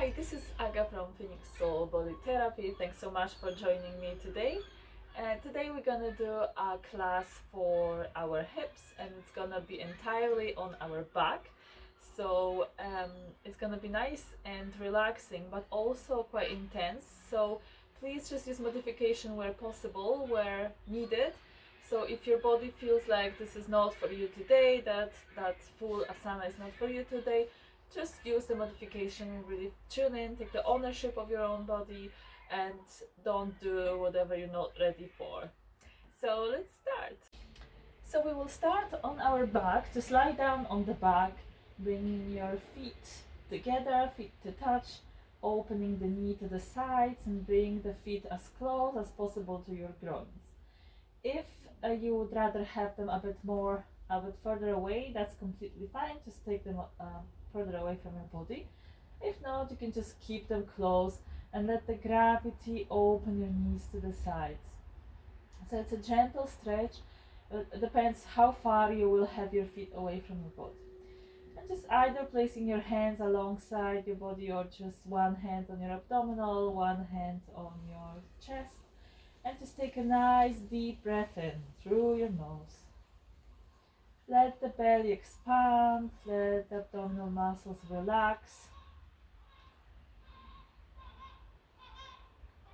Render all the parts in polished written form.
Hi, this is Aga from Phoenix Soul Body Therapy. Thanks so much for joining me today. Today we're gonna do a class for our hips, and it's gonna be entirely on our back. So it's gonna be nice and relaxing, but also quite intense. So please just use modification where possible, where needed. So if your body feels like this is not for you today, that full asana is not for you today, just use the modification and really tune in, take the ownership of your own body, and don't do whatever you're not ready for. So let's start. So we will start on our back. Just lie down on the back, bringing your feet together, feet to touch, opening the knee to the sides, and bring the feet as close as possible to your groins. If you would rather have them a bit further away, that's completely fine. Just take them further away from your body. If not, you can just keep them close and let the gravity open your knees to the sides. So it's a gentle stretch. It depends how far you will have your feet away from your body. And just either placing your hands alongside your body or just one hand on your abdominal, one hand on your chest. And just take a nice deep breath in through your nose. Let the belly expand, let the abdominal muscles relax.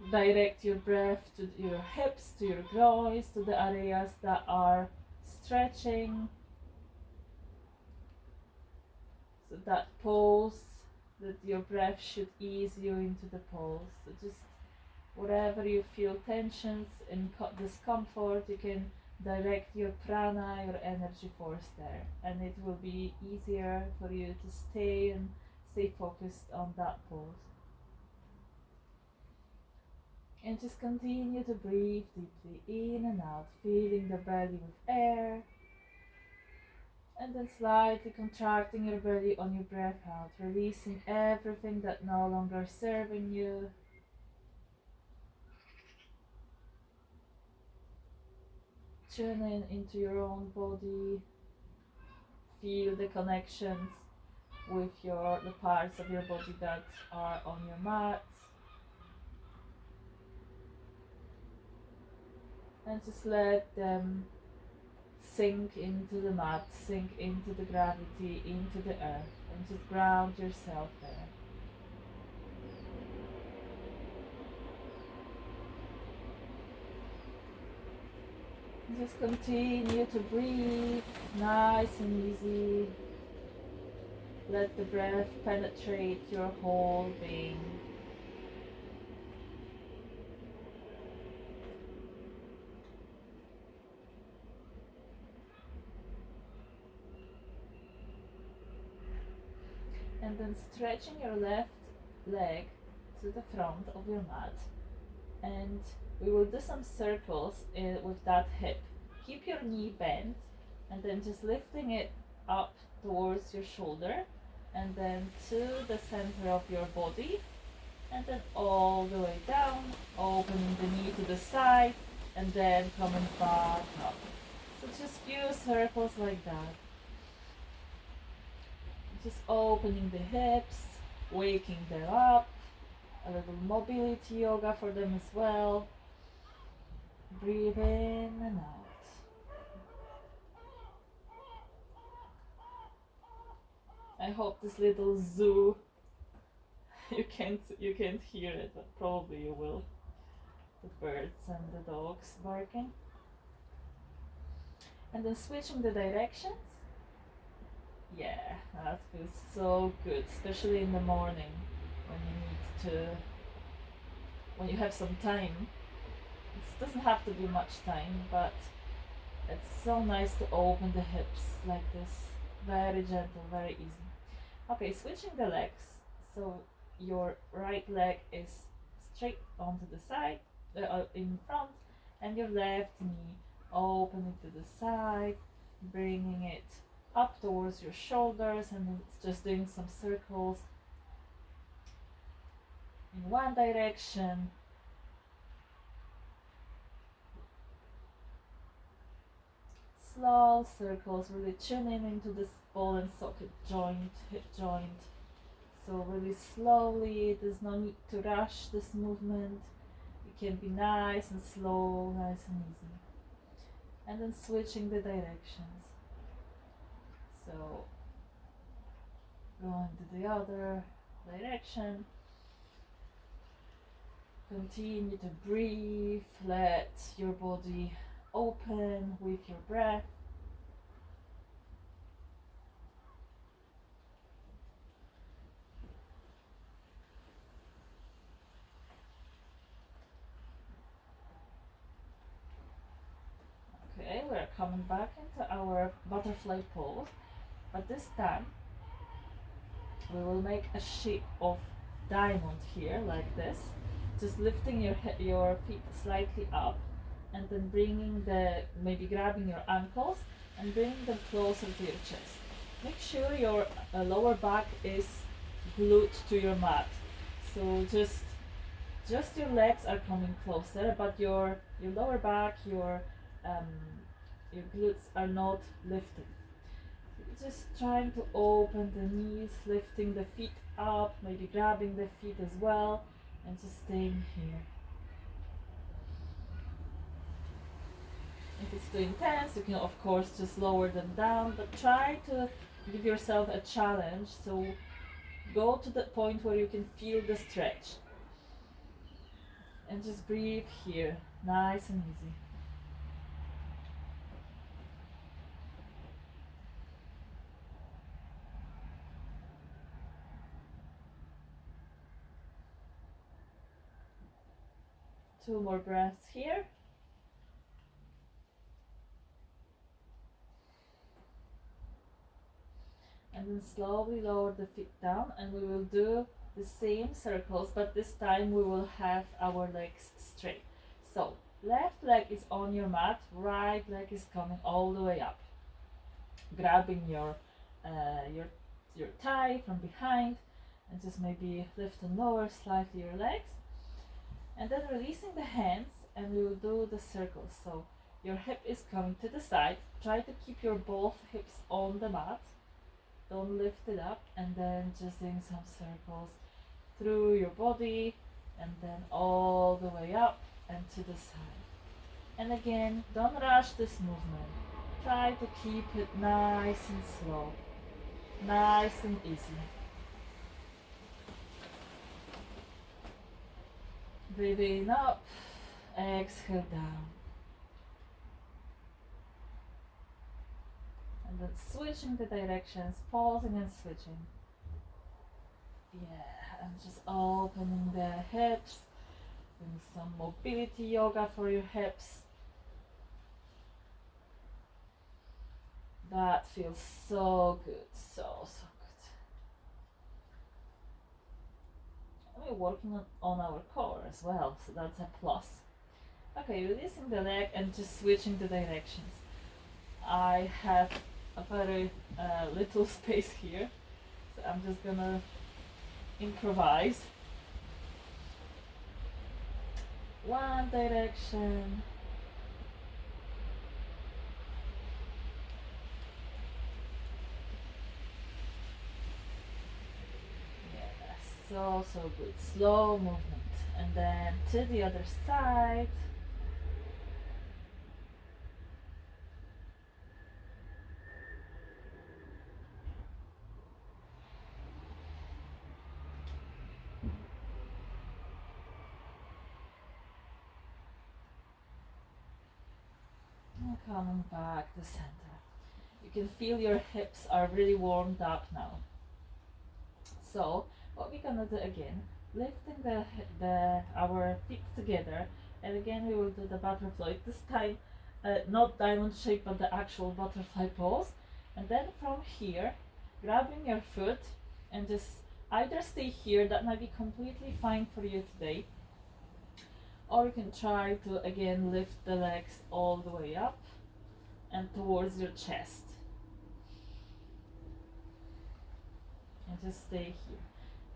Direct your breath to your hips, to your groins, to the areas that are stretching. So that pose, that your breath should ease you into the pose. So just wherever you feel tensions and discomfort, you can direct your prana, your energy force there, and it will be easier for you to stay focused on that pose. And just continue to breathe deeply in and out, filling the belly with air, and then slightly contracting your belly on your breath out, releasing everything that no longer serving you. Tune in into your own body. Feel the connections with the parts of your body that are on your mat. And just let them sink into the mat, sink into the gravity, into the earth, and just ground yourself there. And just continue to breathe nice and easy. Let the breath penetrate your whole being. And then stretching your left leg to the front of your mat, and we will do some circles with that hip. Keep your knee bent, and then just lifting it up towards your shoulder, and then to the center of your body, and then all the way down, opening the knee to the side, and then coming back up. So just few circles like that. Just opening the hips, waking them up, a little mobility yoga for them as well. Breathe in and out. I hope this little zoo you can't hear it, but probably you will. The birds and the dogs barking. And then switching the directions. Yeah, that feels so good, especially in the morning when you have some time. It doesn't have to be much time, but it's so nice to open the hips like this. Very gentle, very easy. Okay, switching the legs. So your right leg is straight onto the side, in front, and your left knee open it to the side, bringing it up towards your shoulders, and it's just doing some circles in one direction. Slow circles, really tuning into this ball and socket joint, hip joint. So really slowly, there's no need to rush this movement. It can be nice and slow, nice and easy. And then switching the directions. So going to the other direction. Continue to breathe, let your body open with your breath. Okay, we're coming back into our butterfly pose, but this time we will make a shape of diamond here, like this. Just lifting your feet slightly up, and then bringing maybe grabbing your ankles and bringing them closer to your chest. Make sure your lower back is glued to your mat. So just your legs are coming closer, but your lower back, your glutes are not lifted. Just trying to open the knees, lifting the feet up, maybe grabbing the feet as well, and just staying here. If it's too intense, you can of course just lower them down, but try to give yourself a challenge. So go to the point where you can feel the stretch. And just breathe here, nice and easy. Two more breaths here. And then slowly lower the feet down, and we will do the same circles, but this time we will have our legs straight. So left leg is on your mat, right leg is coming all the way up, grabbing your thigh from behind, and just maybe lift and lower slightly your legs, and then releasing the hands, and we will do the circles. So your hip is coming to the side, try to keep your both hips on the mat, don't lift it up, and then just doing some circles through your body, and then all the way up and to the side. And again, don't rush this movement. Try to keep it nice and slow, nice and easy. Breathing up, exhale down. And then switching the directions, pausing and switching. Yeah, and just opening the hips, doing some mobility yoga for your hips. That feels so good, so good. We're working on our core as well, so that's a plus. Okay, releasing the leg and just switching the directions. I have a very little space here, so I'm just gonna improvise. One direction. Yeah, so good. Slow movement. And then to the other side. And coming back to center. You can feel your hips are really warmed up now. So what we're gonna do again, lifting our feet together, and again we will do the butterfly. This time, not diamond shape, but the actual butterfly pose. And then from here, grabbing your foot and just either stay here. That might be completely fine for you today. Or you can try to again lift the legs all the way up and towards your chest. And just stay here.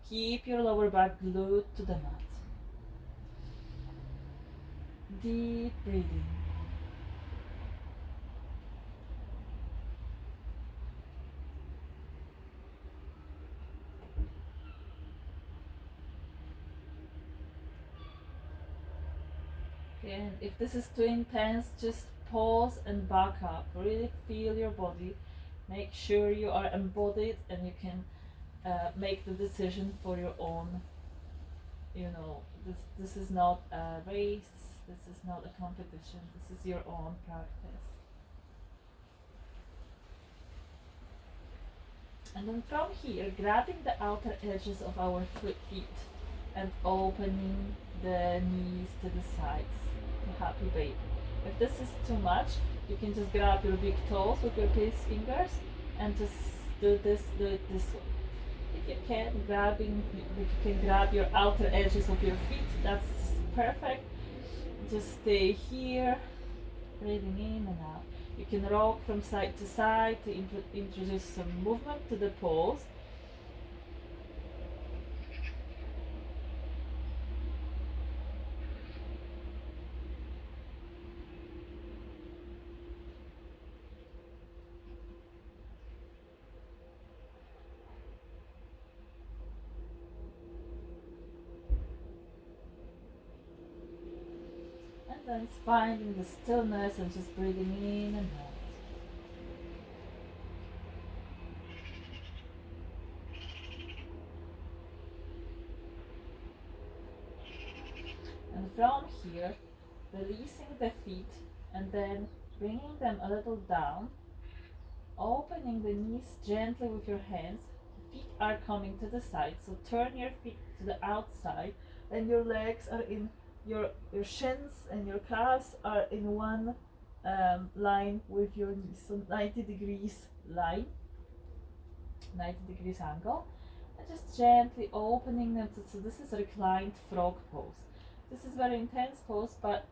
Keep your lower back glued to the mat. Deep breathing. And if this is too intense, just pause and back up. Really feel your body. Make sure you are embodied and you can make the decision for your own. You know, this is not a race. This is not a competition. This is your own practice. And then from here, grabbing the outer edges of our feet and opening the knees to the sides. Happy baby. If this is too much, you can just grab your big toes with your big fingers and just do it this way. If you can grab your outer edges of your feet, that's perfect. Just stay here, breathing in and out. You can rock from side to side to introduce some movement to the pose. And then finding the stillness and just breathing in and out. And from here, releasing the feet and then bringing them a little down, opening the knees gently with your hands. Feet are coming to the side, so turn your feet to the outside and your legs are in your shins and your calves are in one line with your knees, so 90 degrees line, 90 degrees angle, and just gently opening them so this is a reclined frog pose. This is very intense pose, but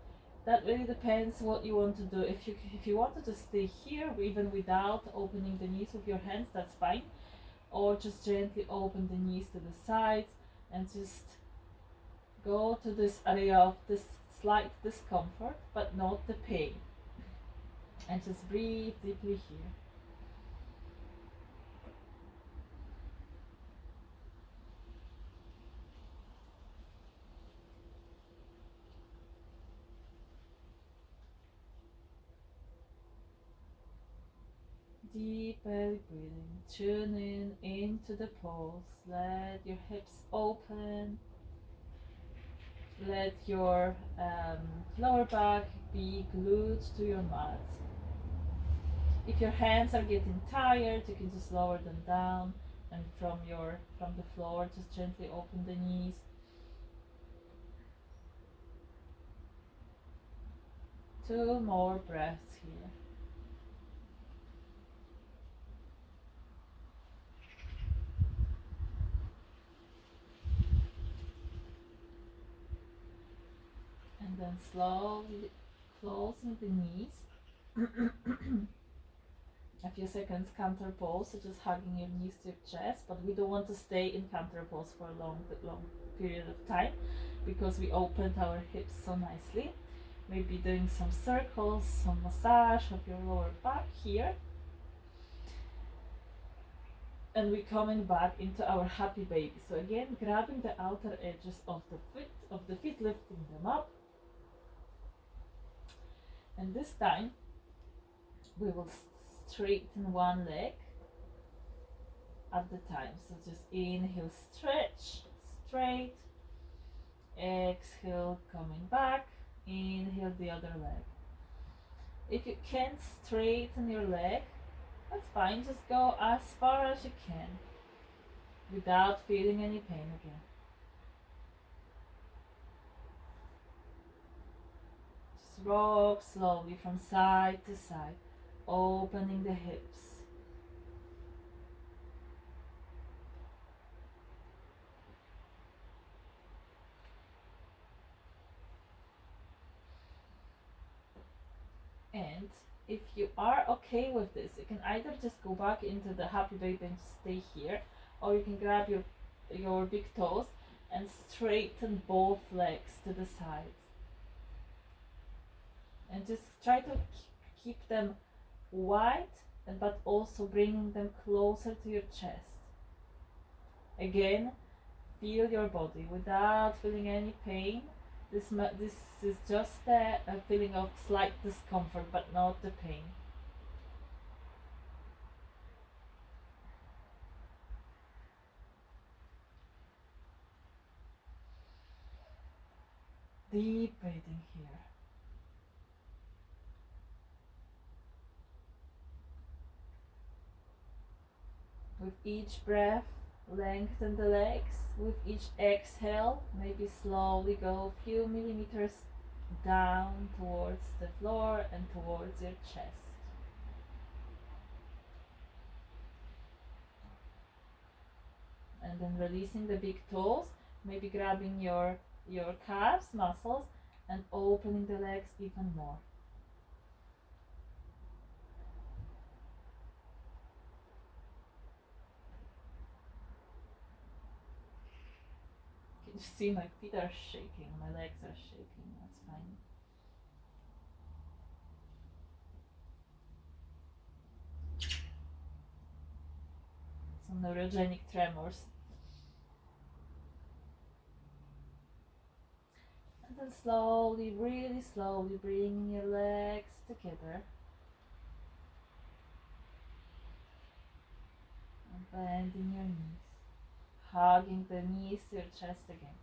that really depends what you want to do. If you want to just stay here even without opening the knees with your hands, that's fine, or just gently open the knees to the sides and just go to this area of this slight discomfort but not the pain, and just breathe deeply here. Deep belly breathing, tune in into the pose, let your hips open, let your lower back be glued to your mat. If your hands are getting tired, you can just lower them down and from the floor just gently open the knees. Two more breaths here. And then slowly closing the knees. A few seconds counter pose, so just hugging your knees to your chest, but we don't want to stay in counter pose for a long period of time because we opened our hips so nicely. Maybe doing some circles, some massage of your lower back here. And we're coming back into our happy baby. So again, grabbing the outer edges of the feet, lifting them up. And this time, we will straighten one leg at the time. So just inhale, stretch, straight. Exhale, coming back. Inhale the other leg. If you can't straighten your leg, that's fine. Just go as far as you can without feeling any pain again. Just rock slowly from side to side, opening the hips. And if you are okay with this, you can either just go back into the happy baby and just stay here, or you can grab your big toes and straighten both legs to the sides. And just try to keep them wide, but also bringing them closer to your chest. Again, feel your body without feeling any pain. This is just a feeling of slight discomfort, but not the pain. Deep breathing here. With each breath, lengthen the legs. With each exhale, maybe slowly go a few millimeters down towards the floor and towards your chest. And then releasing the big toes, maybe grabbing your calves muscles and opening the legs even more. You can see my feet are shaking, my legs are shaking, that's fine. Some neurogenic tremors. And then slowly, really slowly bringing your legs together. And bending your knees. Hugging the knees to your chest again.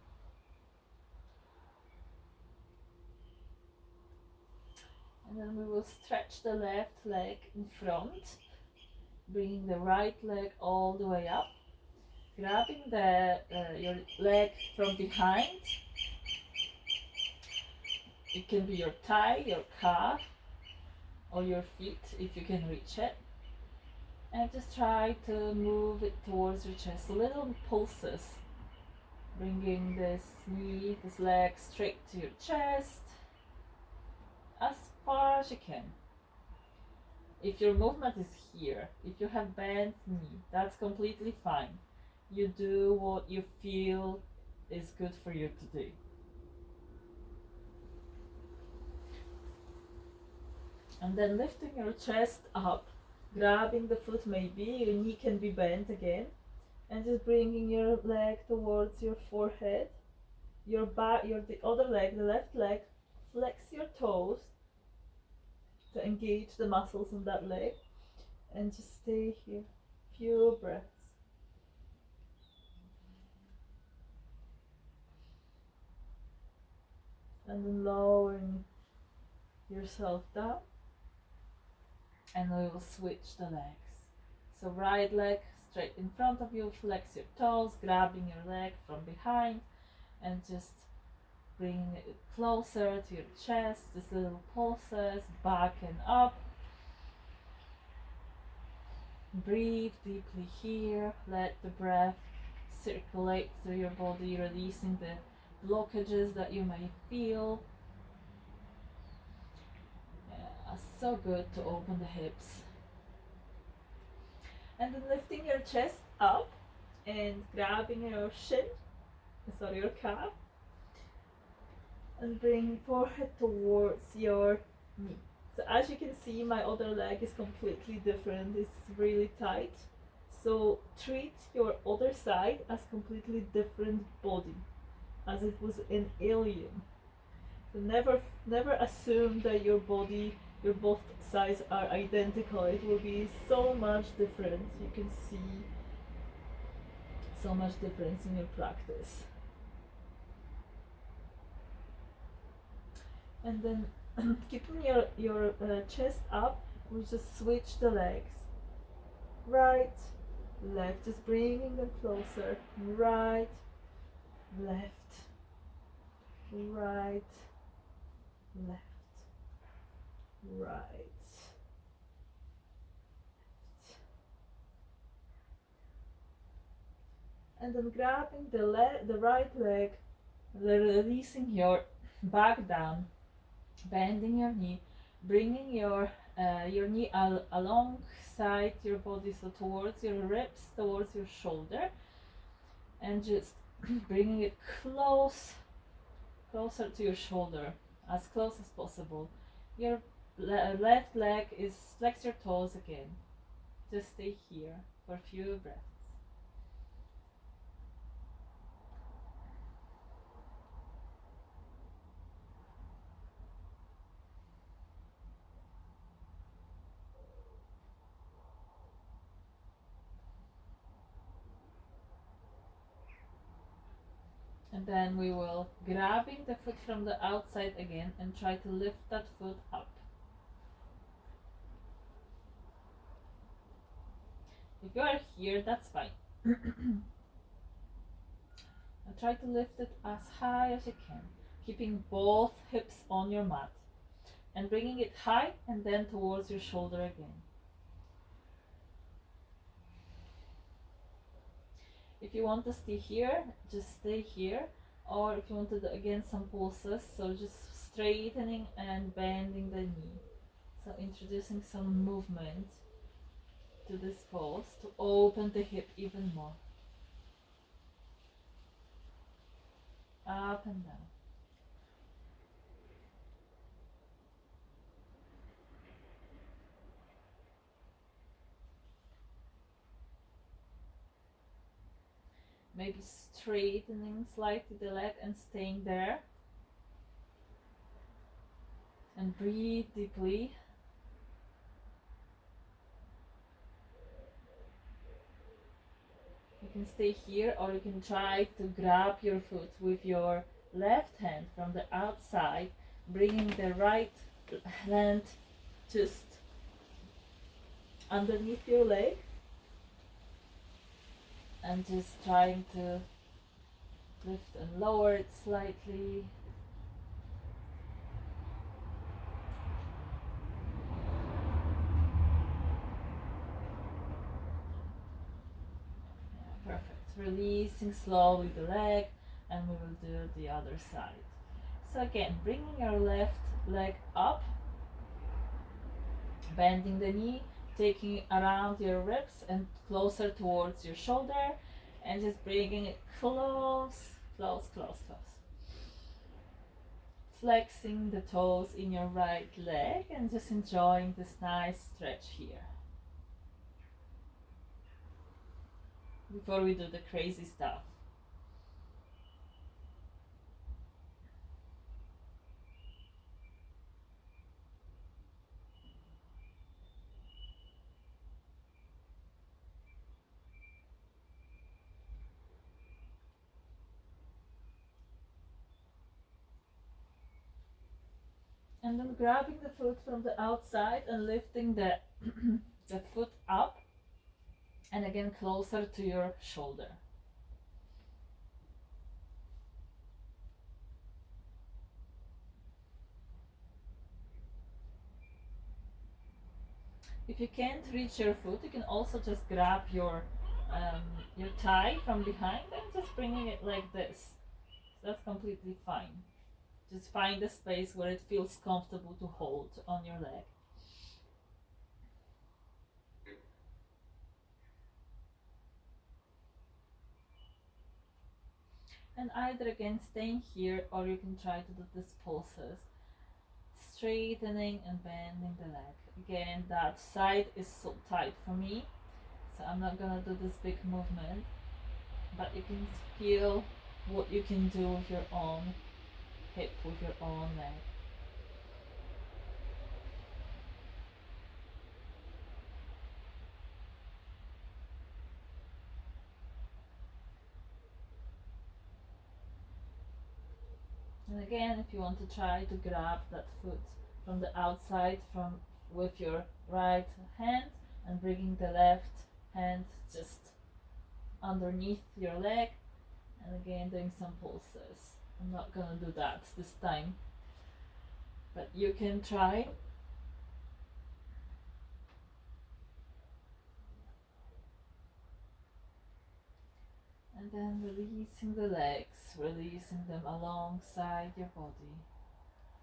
And then we will stretch the left leg in front, bringing the right leg all the way up, grabbing your leg from behind. It can be your thigh, your calf, or your feet if you can reach it. And just try to move it towards your chest, little pulses, bringing this knee, this leg straight to your chest, as far as you can. If your movement is here, if you have bent knee, that's completely fine. You do what you feel is good for you to do. And then lifting your chest up, grabbing the foot maybe, your knee can be bent again, and just bringing your leg towards your forehead. Your back, the other leg, the left leg, flex your toes to engage the muscles in that leg, and just stay here. Few breaths. And then lowering yourself down, and we will switch the legs. So right leg straight in front of you, flex your toes, grabbing your leg from behind, and just bringing it closer to your chest, these little pulses, back and up. Breathe deeply here, let the breath circulate through your body, releasing the blockages that you may feel. Yeah, so good to open the hips. And then lifting your chest up and grabbing your your calf, and bring forehead towards your knee. So as you can see, my other leg is completely different. It's really tight. So treat your other side as completely different body, as it was an alien. So never assume that your body, your both sides are identical. It will be so much different. You can see so much difference in your practice. And then keeping your chest up, we just switch the legs. Right, left, just bringing them closer. Right, left, right, left, right. And then grabbing the right leg, releasing your back down, bending your knee, bringing your knee alongside your body, so towards your ribs, towards your shoulder, and just bringing it closer to your shoulder, as close as possible. Your left leg is, flex your toes again. Just stay here for a few breaths. And then we will grabbing the foot from the outside again and try to lift that foot up. If you are here, that's fine. And try to lift it as high as you can, keeping both hips on your mat and bringing it high and then towards your shoulder again. If you want to stay here, just stay here. Or if you want to do again some pulses, so just straightening and bending the knee. So introducing some movement to this pose to open the hip even more. Up and down. Maybe straightening slightly the leg and staying there. And breathe deeply. You can stay here, or you can try to grab your foot with your left hand from the outside, bringing the right hand just underneath your leg and just trying to lift and lower it slightly. Yeah, perfect. Releasing slowly the leg, and we will do the other side. So again, bringing your left leg up, bending the knee, taking it around your ribs and closer towards your shoulder, and just bringing it close, close, close, close. Flexing the toes in your right leg and just enjoying this nice stretch here. Before we do the crazy stuff. And then grabbing the foot from the outside and lifting the, the foot up, and again closer to your shoulder. If you can't reach your foot, you can also just grab your thigh from behind and just bringing it like this. So that's completely fine. Just find a space where it feels comfortable to hold on your leg. And either again staying here, or you can try to do these pulses, straightening and bending the leg. Again, that side is so tight for me, so I'm not gonna do this big movement, but you can feel what you can do with your own hip, with your own leg. And again, if you want to try to grab that foot from the outside from with your right hand and bringing the left hand just underneath your leg, and again doing some pulses. I'm not gonna do that this time, but you can try. And then releasing the legs, releasing them alongside your body.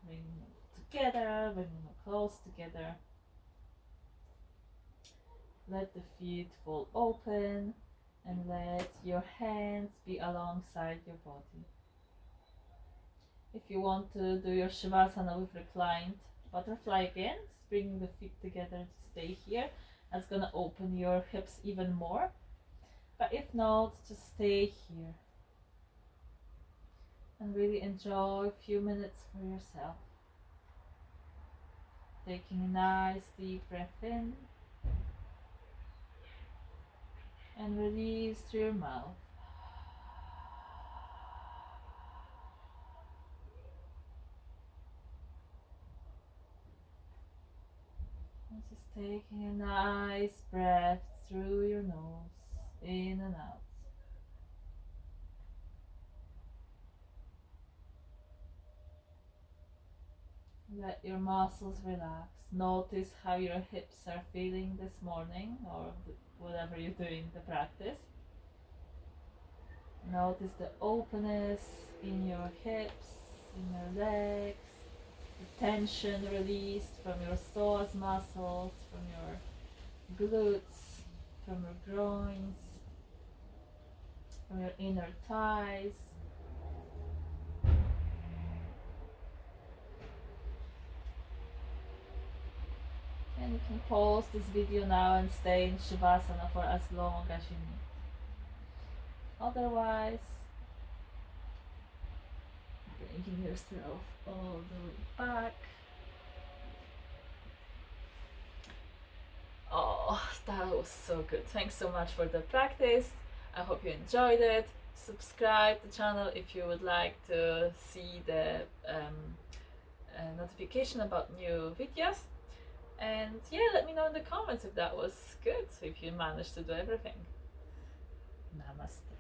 Bringing them together, bringing them close together. Let the feet fall open and let your hands be alongside your body. If you want to do your Shavasana with reclined butterfly again, just bringing the feet together to stay here. That's gonna open your hips even more. But if not, just stay here and really enjoy a few minutes for yourself. Taking a nice deep breath in and release through your mouth. And just taking a nice breath through your nose, in and out. Let your muscles relax. Notice how your hips are feeling this morning or whatever you're doing the practice. Notice the openness in your hips, in your legs, the tension released from your psoas muscles, from your glutes, from your groins, from your inner thighs. And you can pause this video now and stay in Shavasana for as long as you need. Otherwise, bringing yourself all the way back. Oh, that was so good. Thanks so much for the practice. I hope you enjoyed it. Subscribe to the channel if you would like to see the notification about new videos. And yeah, let me know in the comments if that was good, if you managed to do everything. Namaste.